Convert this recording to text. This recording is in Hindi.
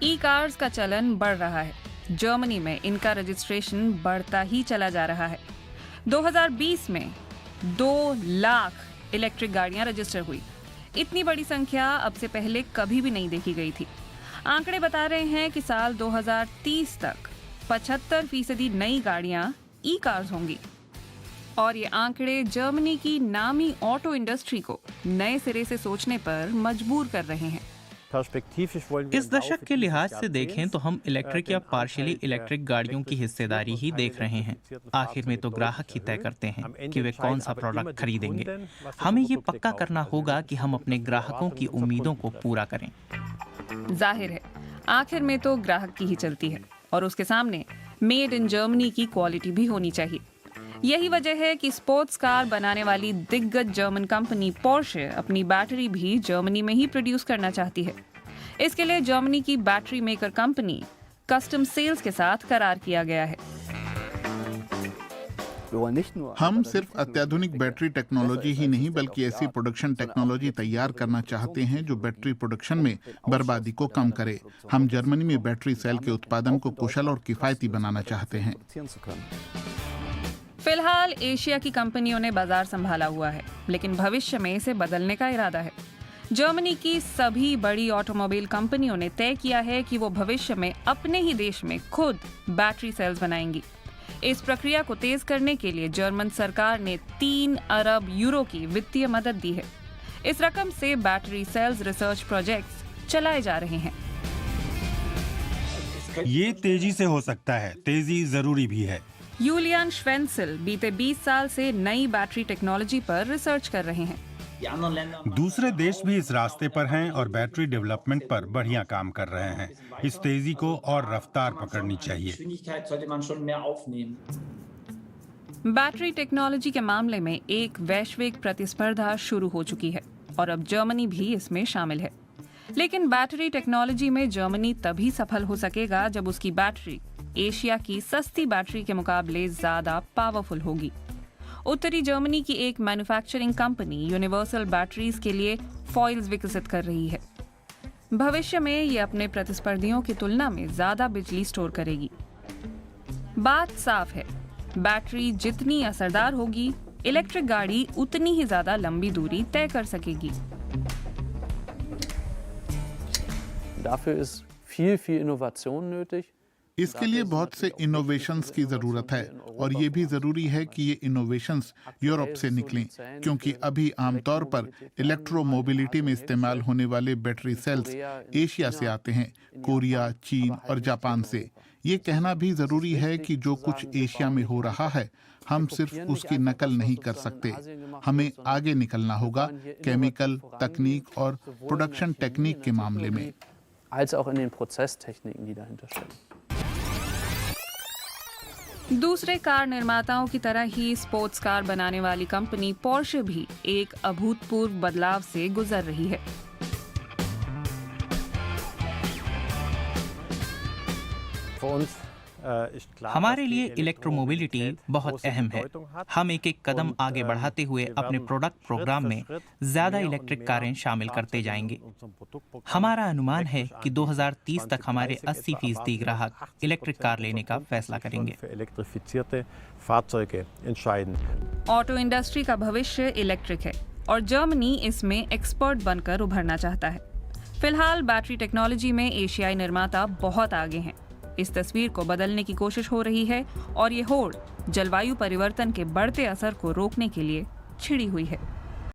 ई कार्स का चलन बढ़ रहा है। जर्मनी में इनका रजिस्ट्रेशन बढ़ता ही चला जा रहा है। 2020 में 2 लाख इलेक्ट्रिक गाड़ियां रजिस्टर हुई। इतनी बड़ी संख्या अब से पहले कभी भी नहीं देखी गई थी। आंकड़े बता रहे हैं कि साल 2030 तक 75% नई गाड़ियां ई कार्स होंगी। और ये आंकड़े जर्मनी की नामी ऑटो इंडस्ट्री को नए सिरे से सोचने पर मजबूर कर रहे हैं। इस दशक के लिहाज से देखें तो हम इलेक्ट्रिक या पार्शियली इलेक्ट्रिक गाड़ियों की हिस्सेदारी ही देख रहे हैं। आखिर में तो ग्राहक ही तय करते हैं कि वे कौन सा प्रोडक्ट खरीदेंगे। हमें ये पक्का करना होगा कि हम अपने ग्राहकों की उम्मीदों को पूरा करें। जाहिर है, आखिर में तो ग्राहक की ही चलती है और उसके सामने मेड इन जर्मनी की क्वालिटी भी होनी चाहिए। यही वजह है कि स्पोर्ट्स कार बनाने वाली दिग्गज जर्मन कंपनी पोर्शे अपनी बैटरी भी जर्मनी में ही प्रोड्यूस करना चाहती है। इसके लिए जर्मनी की battery maker company Custom Cells के साथ करार किया गया है। हम सिर्फ अत्याधुनिक बैटरी टेक्नोलॉजी ही नहीं बल्कि ऐसी प्रोडक्शन टेक्नोलॉजी तैयार करना चाहते हैं जो बैटरी प्रोडक्शन में बर्बादी को कम करे। हम जर्मनी में बैटरी सेल के उत्पादन को कुशल और किफायती बनाना चाहते हैं। फिलहाल एशिया की कंपनियों ने बाजार संभाला हुआ है, लेकिन भविष्य में इसे बदलने का इरादा है। जर्मनी की सभी बड़ी ऑटोमोबाइल कंपनियों ने तय किया है कि वो भविष्य में अपने ही देश में खुद बैटरी सेल्स बनाएंगी। इस प्रक्रिया को तेज करने के लिए जर्मन सरकार ने 3 अरब यूरो की वित्तीय मदद दी है। इस रकम से बैटरी सेल्स रिसर्च प्रोजेक्ट्स चलाए जा रहे हैं। ये तेजी से हो सकता है, तेजी जरूरी भी है। यूलियन श्वेंसिल बीते 20 साल से नई बैटरी टेक्नोलॉजी पर रिसर्च कर रहे हैं। दूसरे देश भी इस रास्ते पर हैं और बैटरी डेवलपमेंट पर बढ़िया काम कर रहे हैं। इस तेजी को और रफ्तार पकड़नी चाहिए। बैटरी टेक्नोलॉजी के मामले में एक वैश्विक प्रतिस्पर्धा शुरू हो चुकी है और अब जर्मनी भी इसमें शामिल है। लेकिन बैटरी टेक्नोलॉजी में जर्मनी तभी सफल हो सकेगा जब उसकी बैटरी एशिया की सस्ती बैटरी के मुकाबले ज्यादा पावरफुल होगी। उत्तरी जर्मनी की एक मैन्युफैक्चरिंग कंपनी यूनिवर्सल बैटरीज के लिए फॉइल्स विकसित कर रही है। भविष्य में ये अपने प्रतिस्पर्धियों की तुलना में ज्यादा बिजली स्टोर करेगी। बात साफ है, बैटरी जितनी असरदार होगी, इलेक्ट्रिक गाड़ी उतनी ही ज्यादा लंबी दूरी तय कर सकेगी। Dafür ist viel Innovation nötig. इसके लिए बहुत से इनोवेशंस की जरूरत है और ये भी जरूरी है कि ये इनोवेशंस यूरोप से निकलें, क्योंकि अभी आमतौर पर इलेक्ट्रोमोबिलिटी में इस्तेमाल होने वाले बैटरी सेल्स एशिया से आते हैं, कोरिया, चीन और जापान से। ये कहना भी जरूरी है कि जो कुछ एशिया में हो रहा है, हम सिर्फ उसकी नकल नहीं कर सकते। हमें आगे निकलना होगा केमिकल, तकनीक और प्रोडक्शन टेक्निक के मामले में। als auch in den Prozesstechniken, die dahinter stecken. दूसरे कार निर्माताओं की तरह ही स्पोर्ट्स कार बनाने वाली कंपनी पोर्शे भी एक अभूतपूर्व बदलाव से गुजर रही है। हमारे लिए इलेक्ट्रोमोबिलिटी बहुत अहम है। हम एक एक कदम आगे बढ़ाते हुए अपने प्रोडक्ट प्रोग्राम में ज्यादा इलेक्ट्रिक कारें शामिल करते जाएंगे। हमारा अनुमान है कि 2030 तक हमारे 80% ग्राहक इलेक्ट्रिक कार लेने का फैसला करेंगे। ऑटो इंडस्ट्री का भविष्य इलेक्ट्रिक है और जर्मनी इसमें एक्सपर्ट बनकर उभरना चाहता है। फिलहाल बैटरी टेक्नोलॉजी में एशियाई निर्माता बहुत आगे हैं। इस तस्वीर को बदलने की कोशिश हो रही है और ये होड़ जलवायु परिवर्तन के बढ़ते असर को रोकने के लिए छिड़ी हुई है।